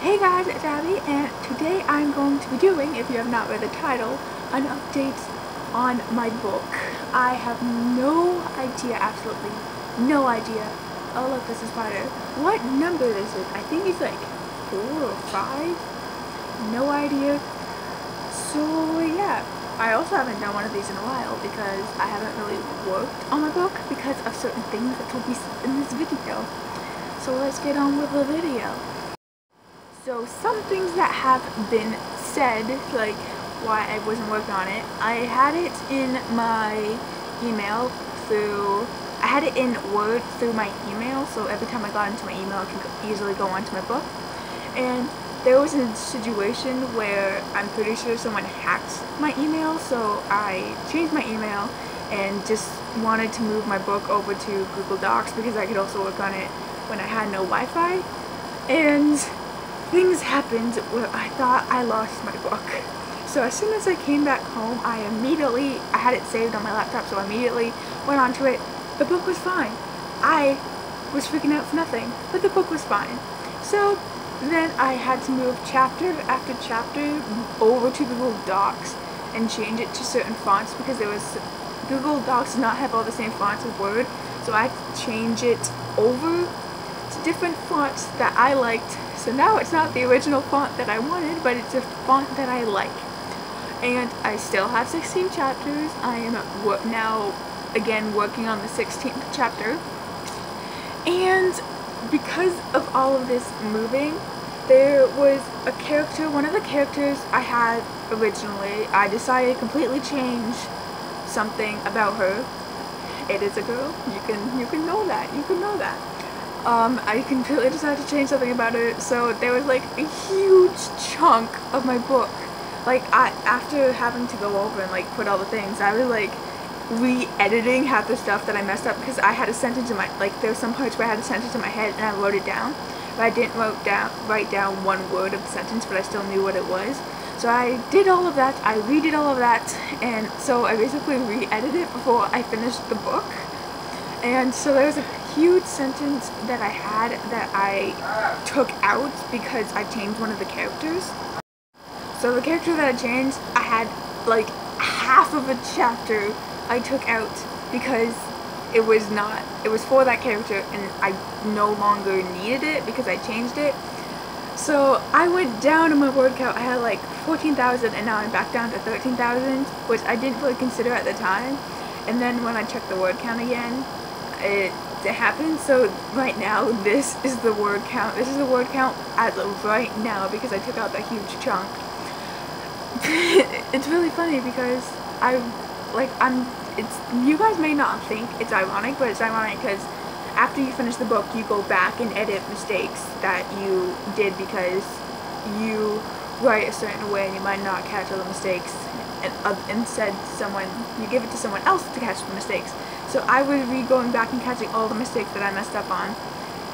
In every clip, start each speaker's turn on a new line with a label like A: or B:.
A: Hey guys, it's Abby, and today I'm going to be doing, if you have not read the title, an update on my book. I have no idea, absolutely no idea. Oh look, there's a spider. What number is it? I think it's like 4 or 5. No idea. So yeah, I also haven't done one of these in a while because I haven't really worked on my book because of certain things that will be in this video. So let's get on with the video. So some things that have been said, like why I wasn't working on it, I had it in my email I had it in Word through my email, so every time I got into my email I could easily go onto my book. And there was a situation where I'm pretty sure someone hacked my email, so I changed my email and just wanted to move my book over to Google Docs because I could also work on it when I had no Wi-Fi. And things happened where I thought I lost my book. So as soon as I came back home, I had it saved on my laptop, so I immediately went onto it. The book was fine. I was freaking out for nothing, but the book was fine. So then I had to move chapter after chapter over to Google Docs and change it to certain fonts because Google Docs does not have all the same fonts as Word, so I had to change it over to different fonts that I liked. So now it's not the original font that I wanted, but it's a font that I like. And I still have 16 chapters. I am now again working on the 16th chapter. And because of all of this moving, there was a character, one of the characters I had originally, I decided to completely change something about her. It is a girl. You can know that. You can know that. I completely decided to change something about it, so there was like a huge chunk of my book. Like after having to go over and like put all the things, I was like re-editing half the stuff that I messed up because I had a sentence in my, like there were some parts where I had a sentence in my head and I wrote it down, but I didn't write down one word of the sentence, but I still knew what it was. So I did all of that, I redid all of that, and so I basically re-edited it before I finished the book. And so there was a huge sentence that I had that I took out because I changed one of the characters. So the character that I changed, I had like half of a chapter I took out because it was for that character and I no longer needed it because I changed it. So I went down in my word count. I had like 14,000 and now I'm back down to 13,000, which I didn't really consider at the time. And then when I checked the word count again, it happened. So right now this is the word count. This is the word count as of right now because I took out that huge chunk. It's really funny because you guys may not think it's ironic, but it's ironic because after you finish the book you go back and edit mistakes that you did because you write a certain way and you might not catch all the mistakes, and instead you give it to someone else to catch the mistakes. So I was going back and catching all the mistakes that I messed up on.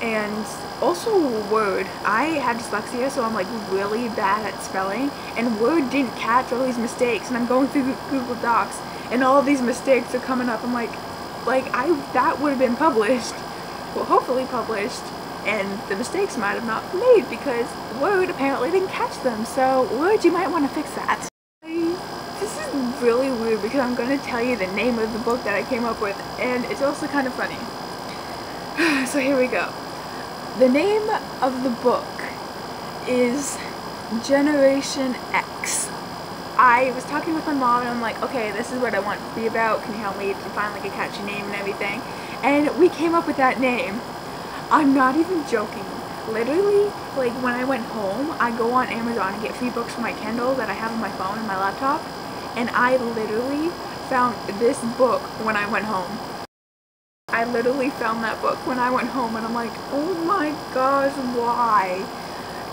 A: And also Word, I had dyslexia, so I'm like really bad at spelling, and Word didn't catch all these mistakes, and I'm going through Google Docs and all these mistakes are coming up. I'm like that would have been published, well hopefully published, and the mistakes might have not been made because Word apparently didn't catch them. So Word, you might want to fix that. This is really weird because I'm going to tell you the name of the book that I came up with, and it's also kind of funny. So here we go. The name of the book is Generation X. I was talking with my mom and I'm like, okay, this is what I want it to be about. Can you help me to find like a catchy name and everything? And we came up with that name. I'm not even joking. Literally, like when I went home, I go on Amazon and get free books for my Kindle that I have on my phone and my laptop. And I literally found this book when I went home. I literally found that book when I went home and I'm like, oh my gosh, why?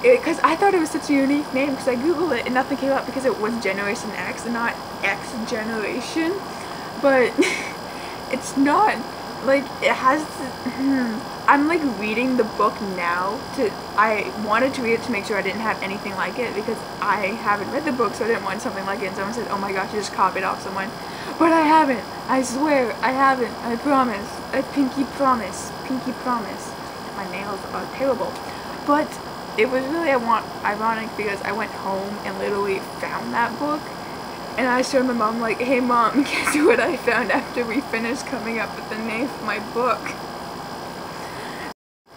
A: Because I thought it was such a unique name because I googled it and nothing came up because it was Generation X and not X Generation. But it's not, like, it has, I'm like reading the book now I wanted to read it to make sure I didn't have anything like it because I haven't read the book, so I didn't want something like it, and someone said, oh my gosh, you just copied off someone. But I haven't. I swear, I haven't. I promise. I pinky promise. Pinky promise. My nails are terrible. But it was really ironic because I went home and literally found that book, and I showed my mom like, hey mom, guess what I found after we finished coming up with the name for my book.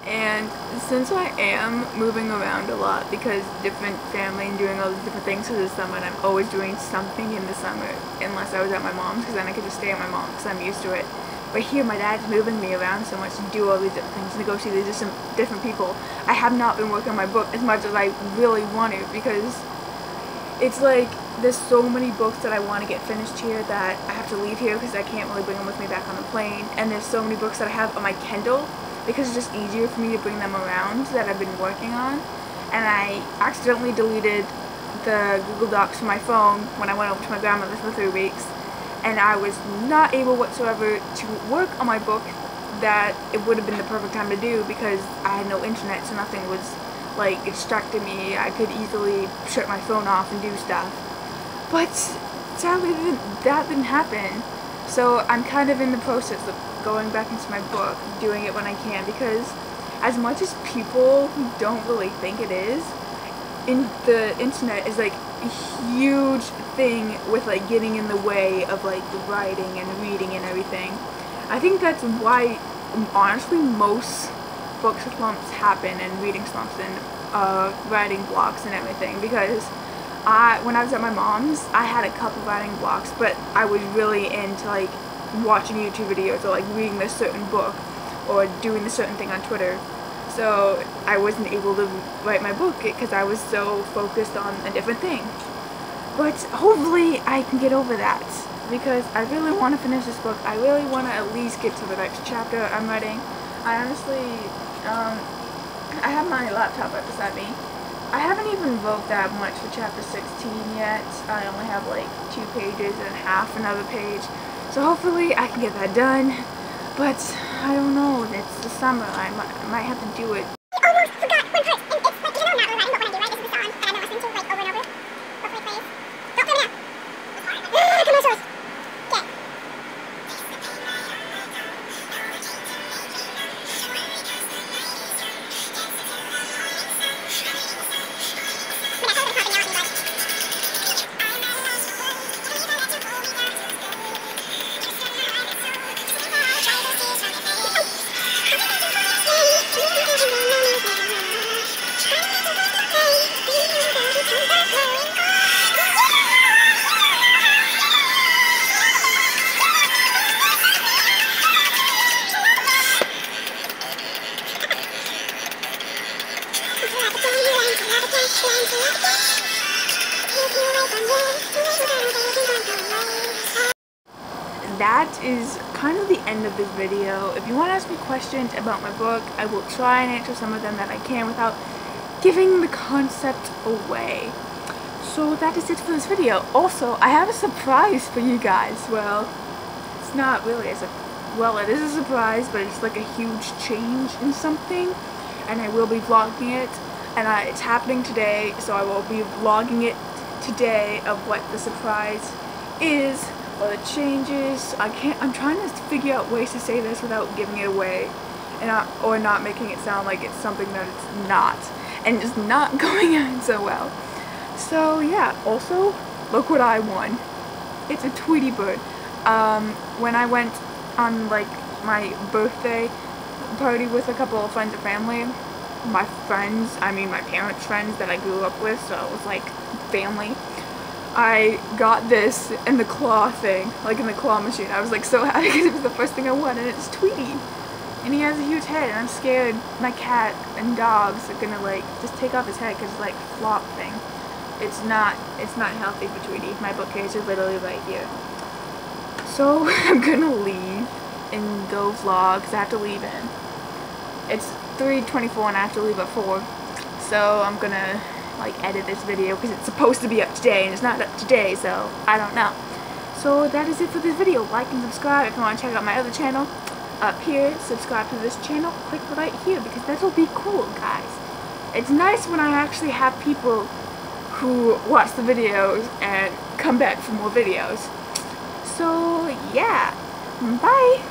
A: And since I am moving around a lot because different family and doing all these different things for the summer, and I'm always doing something in the summer unless I was at my mom's, because then I could just stay at my mom's because I'm used to it. But here my dad's moving me around so much to do all these different things, to go see these different people. I have not been working on my book as much as I really want to, because it's like there's so many books that I want to get finished here that I have to leave here because I can't really bring them with me back on the plane. And there's so many books that I have on my Kindle because it's just easier for me to bring them around that I've been working on. And I accidentally deleted the Google Docs from my phone when I went over to my grandmother's for 3 weeks. And I was not able whatsoever to work on my book that it would have been the perfect time to do because I had no internet, so nothing was like distracting me. I could easily shut my phone off and do stuff. But sadly that didn't happen. So I'm kind of in the process of going back into my book, doing it when I can, because as much as people don't really think it is, the internet is like a huge thing with like getting in the way of like the writing and reading and everything. I think that's why honestly most book slumps happen and reading slumps and writing blocks and everything, because when I was at my mom's I had a couple writing blocks, but I was really into like watching YouTube videos or like reading this certain book or doing this certain thing on Twitter. So I wasn't able to write my book because I was so focused on a different thing. But hopefully I can get over that because I really want to finish this book. I really want to at least get to the next chapter I'm writing. I honestly, I have my laptop right beside me. I haven't even wrote that much for chapter 16 yet. I only have like 2 pages and half another page. So hopefully I can get that done. But I don't know, it's the summer, I might have to do it.
B: I almost forgot one part, and it's like, you know, not really writing, but what I do, right, is the song that I've been listening to like over and over. Hopefully it plays. Don't do it now. Commercials. Okay.
A: That is kind of the end of this video. If you want to ask me questions about my book, I will try and answer some of them that I can without giving the concept away. So that is it for this video. Also, I have a surprise for you guys. Well, it's not really well, it is a surprise, but it's like a huge change in something, and I will be vlogging it, and it's happening today, so I will be vlogging it today of what the surprise is. Or the changes. I'm trying to figure out ways to say this without giving it away, and or not making it sound like it's something that it's not, and just not going out so well. So yeah. Also, look what I won. It's a Tweety bird. When I went on like my birthday party with a couple of friends and family, my parents' friends that I grew up with, so it was like family. I got this in the claw thing, like in the claw machine. I was like so happy because it was the first thing I won, and it's Tweety. And he has a huge head, and I'm scared my cat and dogs are gonna like just take off his head because it's like flop thing. It's not healthy for Tweety. My bookcase is literally right here. So I'm gonna leave and go vlog because I have to leave in. It's 3:24 and I have to leave at 4. So I'm gonna like edit this video because it's supposed to be up today and it's not up today, so I don't know. So that is it for this video. Like and subscribe if you want to check out my other channel. Up here, subscribe to this channel, click right here because that'll be cool, guys. It's nice when I actually have people who watch the videos and come back for more videos. So yeah, bye!